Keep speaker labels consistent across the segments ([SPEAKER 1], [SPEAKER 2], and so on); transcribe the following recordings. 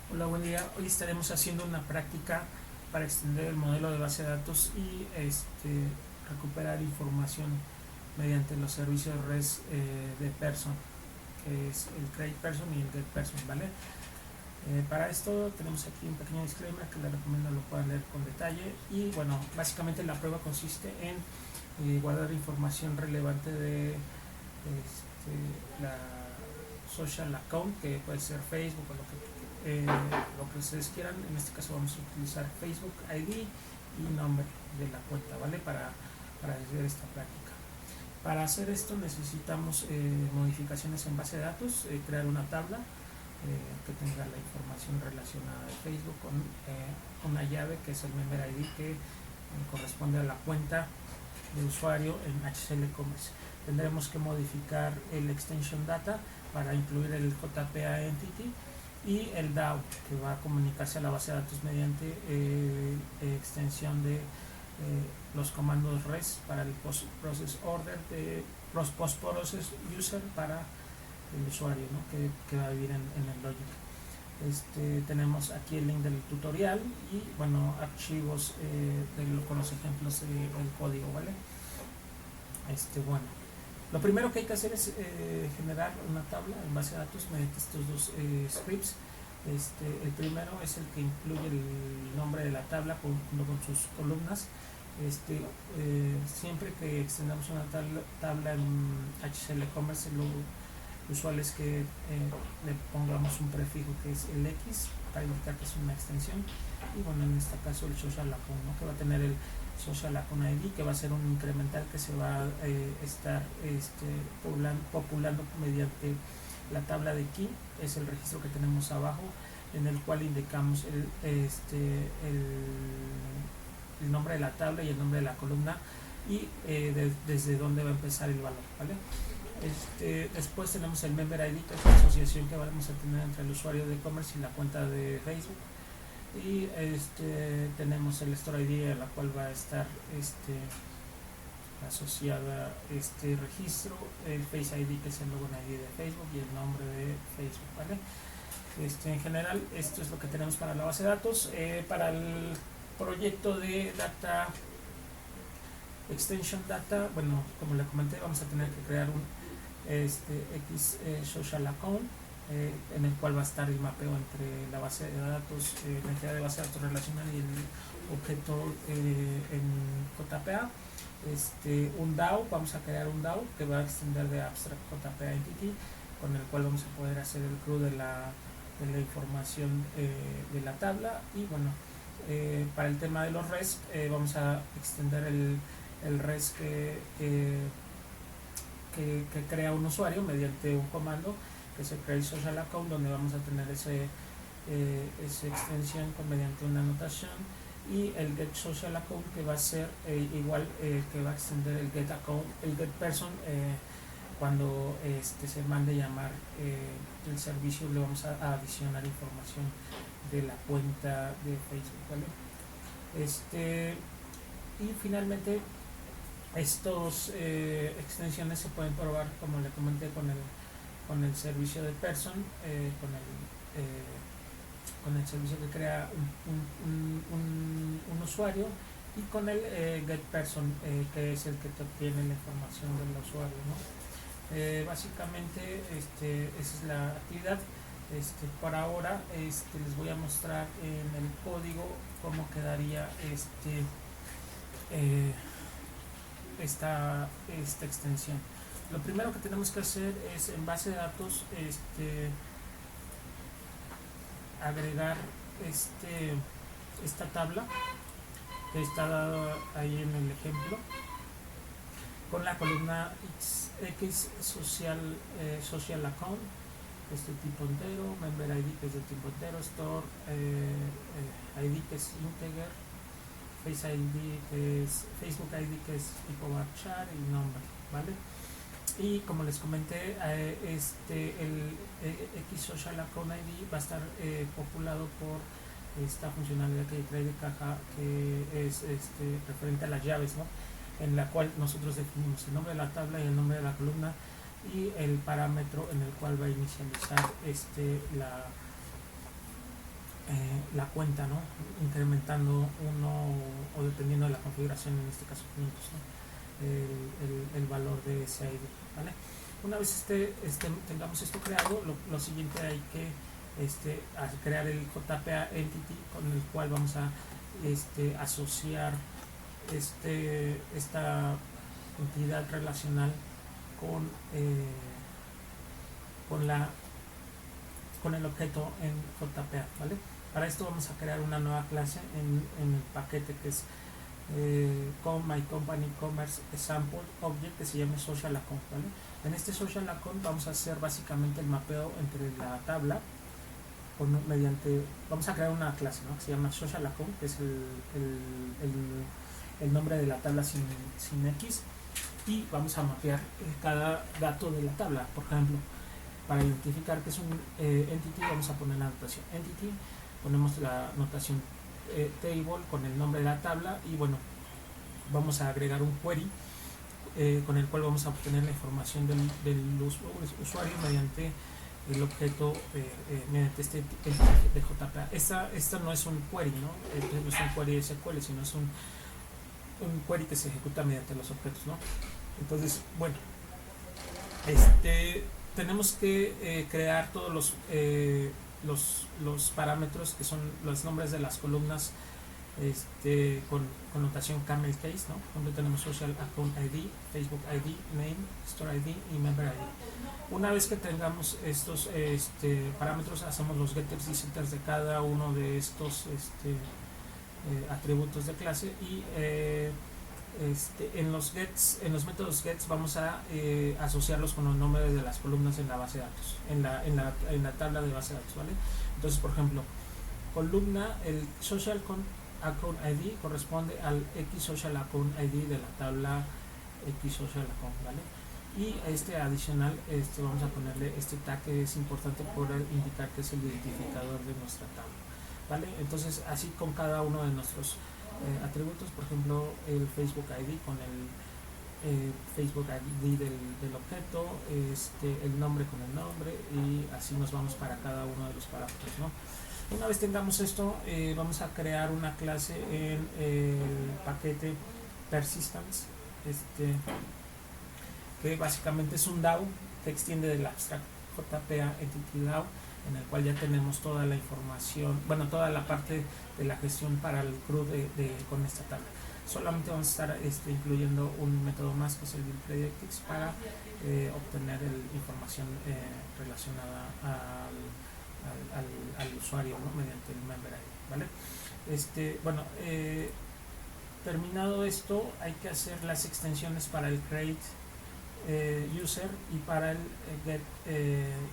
[SPEAKER 1] Hola, buen día. Hoy estaremos haciendo una práctica para extender el modelo de base de datos y recuperar información mediante los servicios REST de Person, que es el create person y el get person, ¿vale? Para esto tenemos aquí un pequeño disclaimer que les recomiendo lo puedan leer con detalle y bueno, básicamente la prueba consiste en guardar información relevante de la social account, que puede ser Facebook o lo que ustedes quieran. En este caso vamos a utilizar Facebook ID y nombre de la cuenta, ¿vale? Para hacer esta práctica. Para hacer esto necesitamos modificaciones en base de datos, crear una tabla que tenga la información relacionada de Facebook con una llave que es el member ID que corresponde a la cuenta de usuario en HCL Commerce. Tendremos que modificar el extension data para incluir el JPA entity y el DAO, que va a comunicarse a la base de datos mediante extensión de los comandos REST para el post-process order, de los post-process user para el usuario, ¿no? que va a vivir en el logic. Tenemos aquí el link del tutorial y bueno, archivos con los ejemplos del código, ¿vale? Bueno, lo primero que hay que hacer es generar una tabla en base de datos mediante estos dos scripts. El primero es el que incluye el nombre de la tabla junto con sus columnas. Siempre que extendamos una tabla en HCL Commerce, lo usual es que le pongamos un prefijo que es el X para indicar que es una extensión, y bueno, en este caso el social account, ¿no? Que va a tener el social account ID, que va a ser un incremental que se va a estar populando mediante la tabla de key. Es el registro que tenemos abajo, en el cual indicamos el nombre de la tabla y el nombre de la columna y desde dónde va a empezar el valor, ¿vale? Después tenemos el member ID, que es la asociación que vamos a tener entre el usuario de e-commerce y la cuenta de Facebook, y tenemos el store ID, a la cual va a estar asociada este registro, el face ID, que es el login ID de Facebook, y el nombre de Facebook, ¿vale? En general esto es lo que tenemos para la base de datos. Para el proyecto de data extension data, bueno, como le comenté, vamos a tener que crear un X social account, en el cual va a estar el mapeo entre la base de datos, la entidad de base de datos relacional y el objeto en JPA. Un DAO, vamos a crear un DAO que va a extender de abstract JPA entity, con el cual vamos a poder hacer el crew de la información de la tabla. Y bueno, para el tema de los REST, vamos a extender el REST que crea un usuario mediante un comando que es el create social account, donde vamos a tener esa extensión mediante una anotación, y el get social account, que va a ser igual, que va a extender el get account, el get person, cuando se mande llamar el servicio. Le vamos a adicionar información de la cuenta de Facebook, ¿vale? Y finalmente estos extensiones se pueden probar, como le comenté, con el servicio de person, con el servicio que crea un usuario, y con el get person, que es el que te obtiene la información del usuario, ¿no? Básicamente esa es la actividad. Por ahora les voy a mostrar en el código cómo quedaría esta extensión. Lo primero que tenemos que hacer es, en base de datos, agregar esta tabla que está dada ahí en el ejemplo, con la columna X social account, tipo entero, member ID, que es de tipo entero, store ID, que es integer, face ID, que es Facebook ID, que es tipo varchar, y nombre, ¿vale? Y como les comenté, el X social account ID va a estar populado por esta funcionalidad que trae de caja, que es referente a las llaves, ¿no? En la cual nosotros definimos el nombre de la tabla y el nombre de la columna, y el parámetro en el cual va a inicializar la cuenta, ¿no? Incrementando uno o dependiendo de la configuración, en este caso 500, ¿no? El valor de ese ID, ¿vale? Una vez tengamos esto creado, lo siguiente hay que crear el JPA Entity, con el cual vamos a asociar esta entidad relacional con el objeto en JPA, ¿vale? Para esto vamos a crear una nueva clase en el paquete que es My Company Commerce Sample Object, que se llama Social Account, ¿vale? En este Social Account vamos a hacer básicamente el mapeo entre la tabla vamos a crear una clase, ¿no? Que se llama Social Account, que es el nombre de la tabla sin X, y vamos a mapear cada dato de la tabla. Por ejemplo, para identificar que es un entity, vamos a poner la notación entity, ponemos la notación table con el nombre de la tabla, y bueno, vamos a agregar un query con el cual vamos a obtener la información del usuario mediante el objeto, mediante este de JPA. Esta no es un query, ¿no? No es un query SQL, sino es un query que se ejecuta mediante los objetos, ¿no? Entonces, bueno, tenemos que crear todos los parámetros que son los nombres de las columnas con notación camel case, ¿no? Donde tenemos Social Account ID, Facebook ID, Name, Store ID y Member ID. Una vez que tengamos estos parámetros, hacemos los getters y setters de cada uno de estos atributos de clase, y en los métodos gets vamos a asociarlos con los nombres de las columnas en la base de datos, en la tabla de base de datos, ¿vale? Entonces, por ejemplo, columna, el Social Account ID corresponde al X Social Account ID de la tabla X Social Account, ¿vale? Y adicional, vamos a ponerle este tag, que es importante por indicar que es el identificador de nuestra tabla, ¿vale? Entonces, así con cada uno de nuestros atributos, por ejemplo, el Facebook ID con el Facebook ID del objeto, el nombre con el nombre, y así nos vamos para cada uno de los parámetros, ¿no? Una vez tengamos esto, vamos a crear una clase en el paquete Persistence, que básicamente es un DAO que extiende del abstract JPA Entity DAO, en el cual ya tenemos toda la información, bueno, toda la parte de la gestión para el CRUD con esta tabla. Solamente vamos a estar incluyendo un método más, que es el buildPredictix, para obtener información relacionada al usuario, ¿no? Mediante el member ID, ¿vale? Bueno, terminado esto, hay que hacer las extensiones para el create user y para el get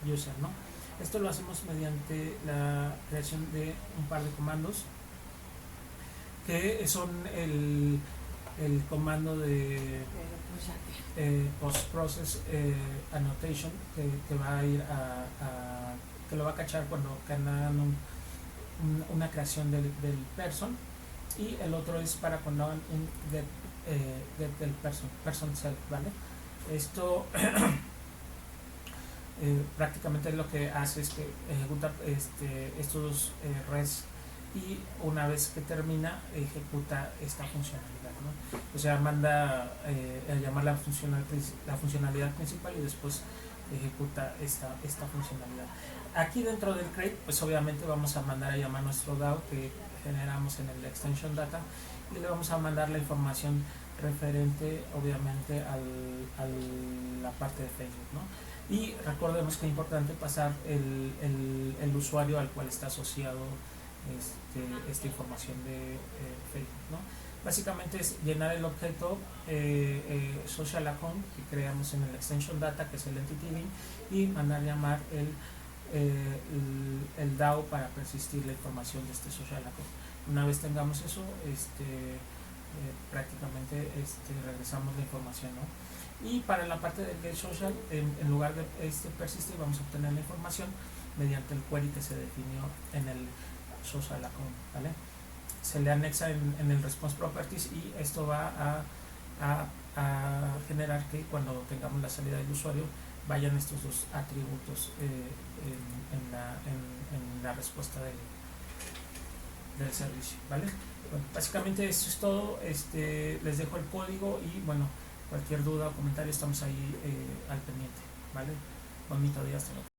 [SPEAKER 1] user, ¿no? Esto lo hacemos mediante la creación de un par de comandos, que son el comando de post-process annotation, que va a ir que lo va a cachar cuando hagan una creación del person, y el otro es para cuando hagan un get del person self, ¿vale? Esto prácticamente lo que hace es que ejecuta estos res, y una vez que termina ejecuta esta funcionalidad, ¿no? O sea, manda a llamar la funcionalidad principal, y después ejecuta esta funcionalidad. Aquí dentro del create, pues obviamente vamos a mandar a llamar nuestro DAO que generamos en el extension data, y le vamos a mandar la información referente obviamente a la parte de Facebook, ¿no? Y recordemos que es importante pasar el usuario al cual está asociado esta información de Facebook, ¿no? Básicamente es llenar el objeto social account que creamos en el extension data, que es el entity link, y mandar llamar el DAO para persistir la información de este social account. Una vez tengamos eso, prácticamente regresamos la información, ¿no? Y para la parte del get social, en lugar de persistir, vamos a obtener la información mediante el query que se definió en el social account, ¿vale? Se le anexa en el response properties, y esto va a generar que cuando tengamos la salida del usuario vayan estos dos atributos en la respuesta del servicio, ¿vale? Bueno, básicamente eso es todo. Les dejo el código y bueno, cualquier duda o comentario estamos ahí al pendiente, ¿vale? Bonito día, hasta luego.